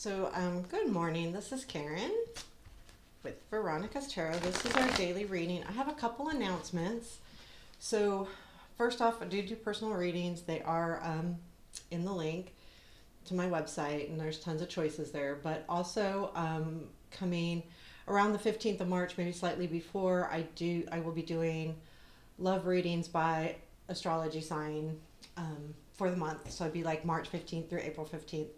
Good morning. This is Karen with Veronica's Tarot. This is our daily reading. I have a couple announcements. So, first off, I do personal readings. They are in the link to my website, and there's tons of choices there. But also, coming around the 15th of March, maybe slightly before, I will be doing love readings by astrology sign for the month. So it'd be like March 15th through April 15th.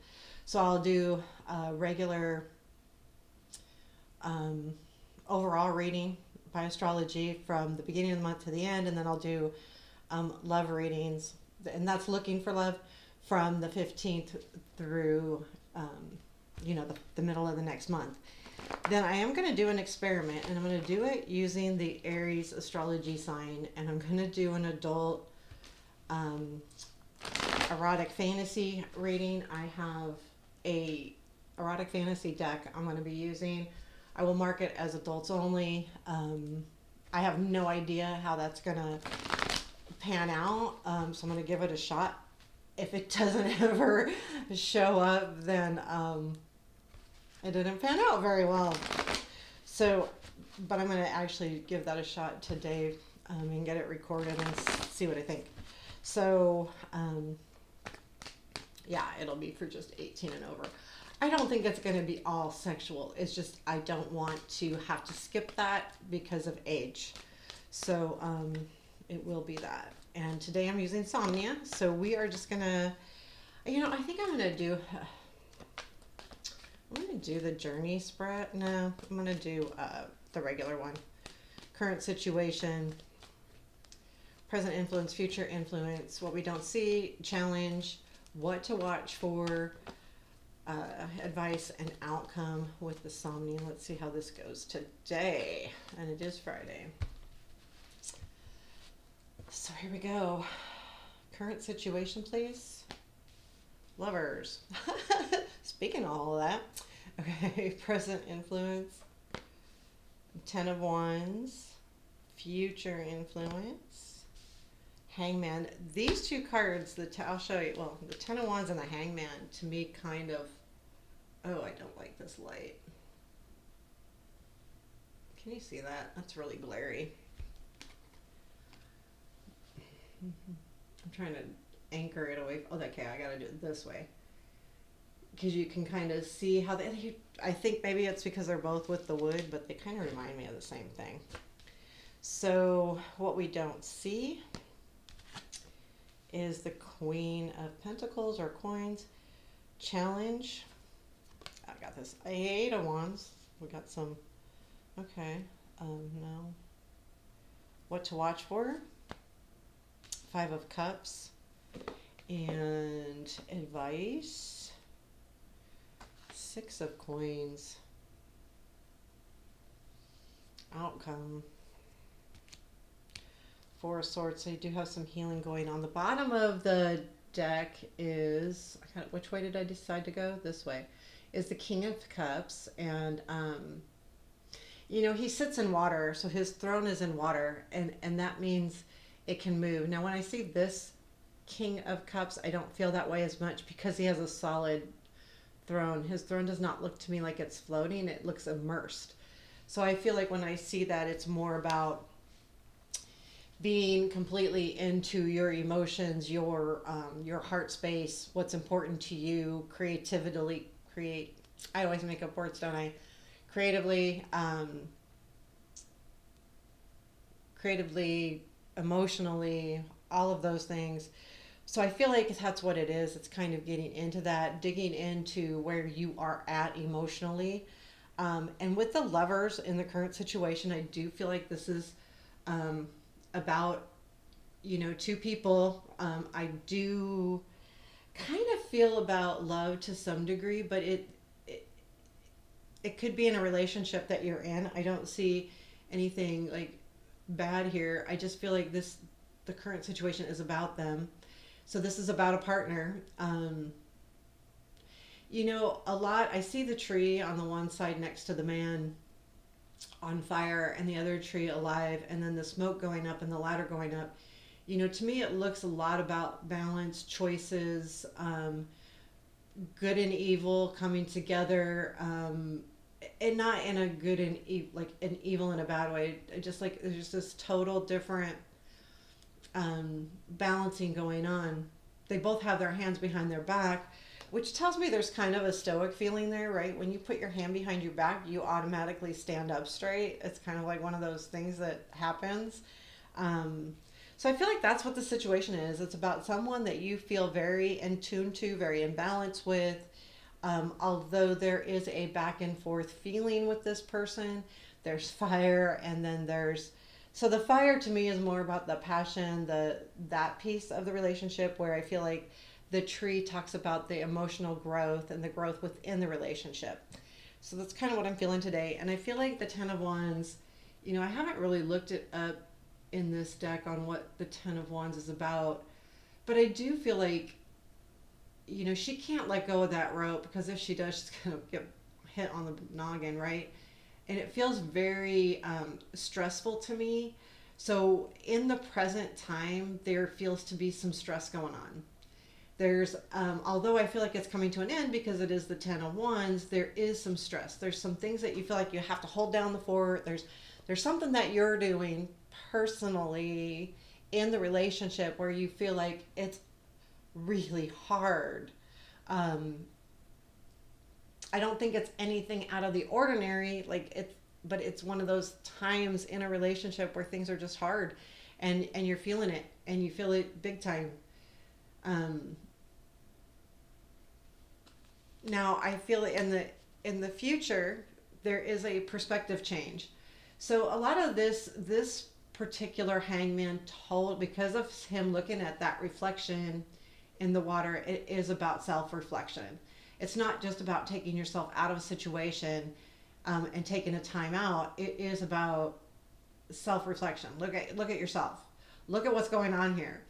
So I'll do a regular overall reading by astrology from the beginning of the month to the end, and then I'll do love readings, and that's looking for love from the 15th through the middle of the next month. Then I am going to do an experiment, and I'm going to do it using the Aries astrology sign, and I'm going to do an adult erotic fantasy reading. I have a erotic fantasy deck I'm going to be using. I will mark it as adults only. I have no idea how that's going to pan out, so I'm going to give it a shot. If it doesn't ever show up, then it didn't pan out very well. So, but I'm going to actually give that a shot today and get it recorded and see what I think. So, yeah, it'll be for just 18 and over. I don't think it's going to be all sexual. It's just I don't want to have to skip that because of age. So it will be that. And today I'm using Somnia. So we are just going to, I think I'm going to do the journey spread. No, I'm going to do the regular one. Current situation, present influence, future influence, what we don't see, challenge, what to watch for, advice and outcome with the Somnia. Let's see how this goes today. And it is Friday. So here we go. Current situation, please. Lovers. Speaking of all of that. Okay, present influence. 10 of Wands. Future influence. Hangman. These two cards, I'll show you. Well, the 10 of Wands and the Hangman, to me, kind of. Oh, I don't like this light. Can you see that? That's really glary. I'm trying to anchor it away. Oh, okay, I gotta do it this way. Because you can kind of see how I think maybe it's because they're both with the wood, but they kind of remind me of the same thing. So, what we don't see is the Queen of Pentacles or coins. Challenge. I got this. 8 of Wands. We got some. Okay. No. What to watch for? 5 of Cups. And advice. 6 of Coins. Outcome. 4 of Swords. So you do have some healing going on. The bottom of the deck is, which way did I decide to go? This way. Is the King of Cups. And, he sits in water. So his throne is in water. And that means it can move. Now, when I see this King of Cups, I don't feel that way as much because he has a solid throne. His throne does not look to me like it's floating. It looks immersed. So I feel like when I see that, it's more about being completely into your emotions, your heart space, what's important to you, I always make up words, don't I? Creatively, emotionally, all of those things. So I feel like that's what it is. It's kind of getting into that, digging into where you are at emotionally. And with the Lovers in the current situation, I do feel like this is about, two people. I do kind of feel about love to some degree, but it could be in a relationship that you're in. I don't see anything like bad here. I just feel like the current situation is about them. So this is about a partner. A lot, I see the tree on the one side next to the man on fire and the other tree alive, and then the smoke going up and the ladder going up. To me it looks a lot about balance, choices, good and evil coming together, and not in a good and like an evil in a bad way. Just like there's this total different balancing going on. They both have their hands behind their back, which tells me there's kind of a stoic feeling there, right? When you put your hand behind your back, you automatically stand up straight. It's kind of like one of those things that happens. Um, so I feel like that's what the situation is. It's about someone that you feel very in tune to, very in balance with. Although there is a back and forth feeling with this person, there's fire, and then there's so the fire to me is more about the passion, the that piece of the relationship where I feel like the tree talks about the emotional growth and the growth within the relationship. So that's kind of what I'm feeling today. And I feel like the Ten of Wands, I haven't really looked it up in this deck on what the Ten of Wands is about, but I do feel like, she can't let go of that rope because if she does, she's going to get hit on the noggin, right? And it feels very stressful to me. So in the present time, there feels to be some stress going on. There's, although I feel like it's coming to an end because it is the Ten of Wands, there is some stress. There's some things that you feel like you have to hold down the fort. There's something that you're doing personally in the relationship where you feel like it's really hard. Um, I don't think it's anything out of the ordinary, but it's one of those times in a relationship where things are just hard, and you're feeling it, and you feel it big time. Um, Now I feel in the future there is a perspective change. So a lot of this particular hangman told because of him looking at that reflection in the water, it is about self-reflection. It's not just about taking yourself out of a situation and taking a time out. It is about self-reflection. Look at yourself. Look at what's going on here.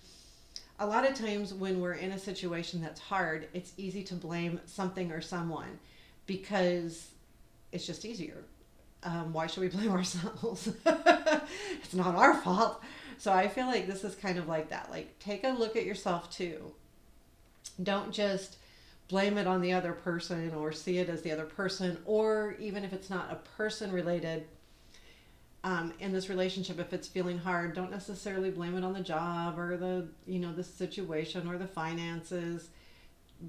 A lot of times when we're in a situation that's hard, it's easy to blame something or someone because it's just easier. Why should we blame ourselves? It's not our fault. So I feel like this is kind of like that. Like, take a look at yourself too. Don't just blame it on the other person or see it as the other person, or even if it's not a person related, in this relationship, if it's feeling hard, don't necessarily blame it on the job or the situation or the finances.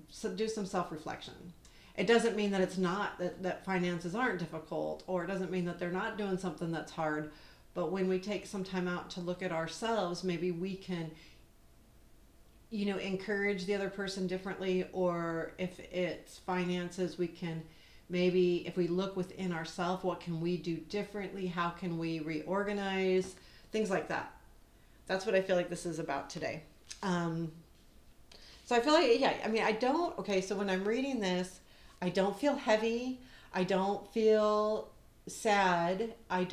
So do some self-reflection. It doesn't mean that it's not that finances aren't difficult, or it doesn't mean that they're not doing something that's hard. But when we take some time out to look at ourselves, maybe we can encourage the other person differently, or if it's finances, we can maybe, if we look within ourselves, what can we do differently? How can we reorganize? Things like that. That's what I feel like this is about today. Um, so I feel like, yeah, I mean, okay, so when I'm reading this, I don't feel heavy. I don't feel sad. I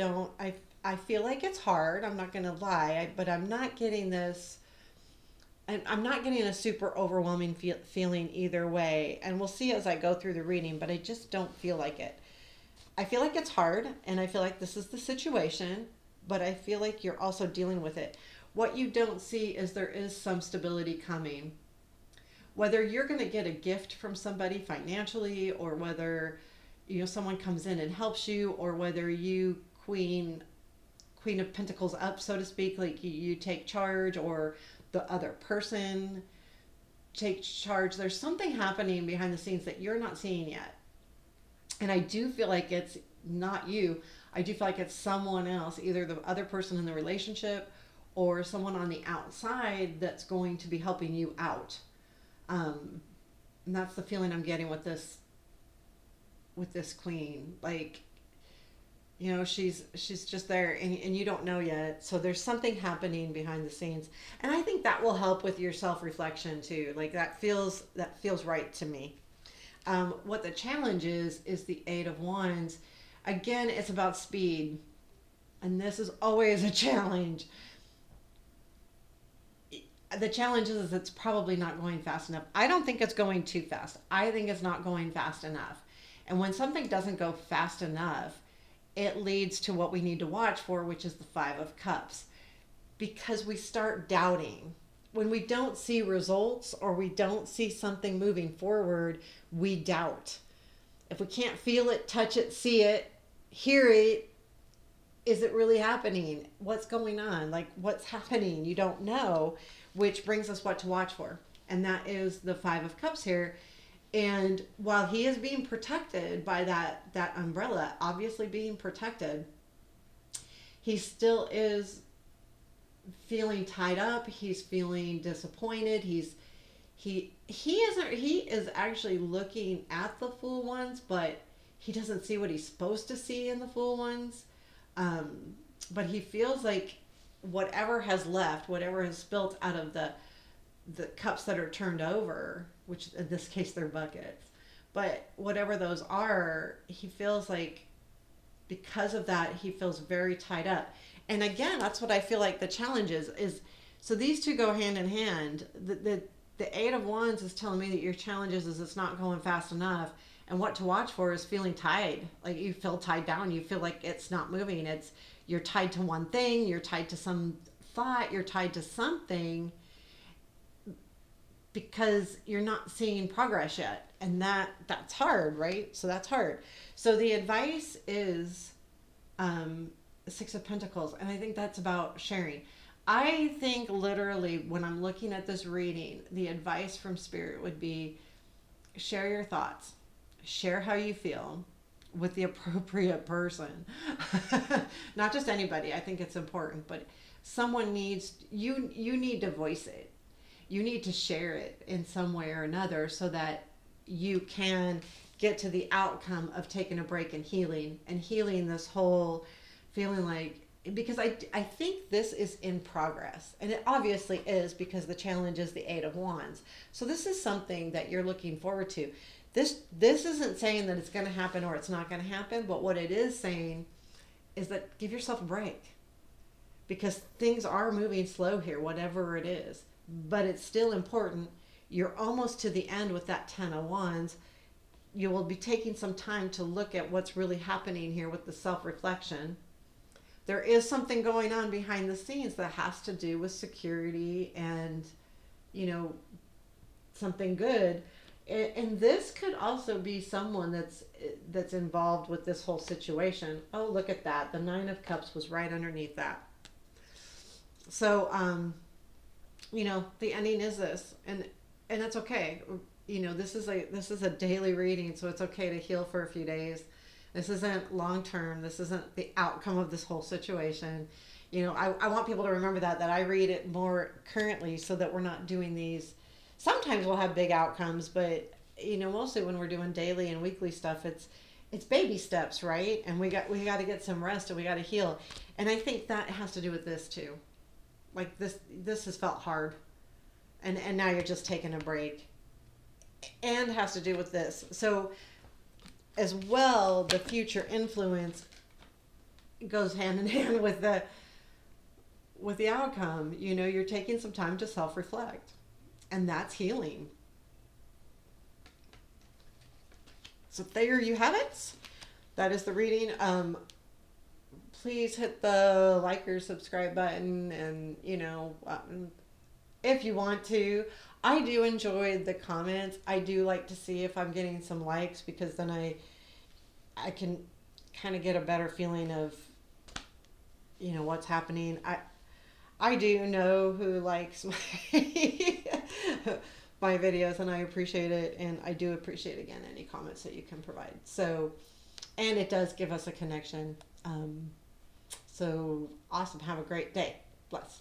feel like it's hard. I'm not going to lie, but I'm not getting this I'm not getting a super overwhelming feeling either way. And we'll see as I go through the reading, but I just don't feel like it. I feel like it's hard, and I feel like this is the situation, but I feel like you're also dealing with it. What you don't see is there is some stability coming. Whether you're going to get a gift from somebody financially, or whether someone comes in and helps you, or whether you Queen of Pentacles up, so to speak, like you take charge, or the other person takes charge. There's something happening behind the scenes that you're not seeing yet. And I do feel like it's not you. I do feel like it's someone else, either the other person in the relationship or someone on the outside that's going to be helping you out. And that's the feeling I'm getting with this queen. Like, she's just there, and you don't know yet. So there's something happening behind the scenes, and I think that will help with your self-reflection too. Like, that feels right to me. What the challenge is the Eight of Wands. Again, it's about speed, and this is always a challenge. The challenge is it's probably not going fast enough. I don't think it's going too fast. I think it's not going fast enough. And when something doesn't go fast enough, it leads to what we need to watch for, which is the Five of Cups. Because we start doubting. when we don't see results or we don't see something moving forward, we doubt. If we can't feel it, touch it, see it, hear it, is it really happening? What's going on? Like, what's happening? You don't know, which brings us what to watch for. And that is the Five of Cups here. And while he is being protected by that umbrella, obviously being protected, he still is feeling tied up. He's feeling disappointed. He is actually looking at the Fool ones, but he doesn't see what he's supposed to see in the Fool ones. But he feels like whatever has left, whatever has spilt out of the cups that are turned over, which in this case they're buckets, but whatever those are, he feels like because of that he feels very tied up. And again, that's what I feel like the challenge is so these two go hand in hand. The Eight of Wands is telling me that your challenge is it's not going fast enough, and what to watch for is feeling tied. Like you feel tied down, you feel like it's not moving. It's you're tied to one thing, you're tied to some thought, you're tied to something because you're not seeing progress yet, and that's hard, right? So that's hard. So the advice is Six of Pentacles, and I think that's about sharing. I think literally when I'm looking at this reading, the advice from Spirit would be share your thoughts, share how you feel with the appropriate person. Not just anybody. I think it's important, but someone needs you need to voice it. You need to share it in some way or another so that you can get to the outcome of taking a break and healing this whole feeling like, because I think this is in progress, and it obviously is because the challenge is the Eight of Wands. So this is something that you're looking forward to. This isn't saying that it's going to happen or it's not going to happen, but what it is saying is that give yourself a break, because things are moving slow here, whatever it is, but it's still important. You're almost to the end with that Ten of Wands. You will be taking some time to look at what's really happening here with the self-reflection. There is something going on behind the scenes that has to do with security and, something good. And this could also be someone that's involved with this whole situation. Oh, look at that. The Nine of Cups was right underneath that. So, the ending is this, and that's okay. This is a daily reading, so it's okay to heal for a few days. This isn't long term. This isn't the outcome of this whole situation. I want people to remember that I read it more currently so that we're not doing these. Sometimes we'll have big outcomes, but mostly when we're doing daily and weekly stuff, it's baby steps, right? And we got to get some rest and we got to heal. And I think that has to do with this too. Like this has felt hard, and now you're just taking a break, and has to do with this. So as well, the future influence goes hand in hand with the outcome. You're taking some time to self-reflect, and that's healing. So there you have it. That is the reading. Please hit the like or subscribe button, and if you want to. I do enjoy the comments. I do like to see if I'm getting some likes, because then I can kind of get a better feeling of what's happening. I do know who likes my videos, and I appreciate it, and I do appreciate again any comments that you can provide. So, and it does give us a connection. So awesome. Have a great day. Bless.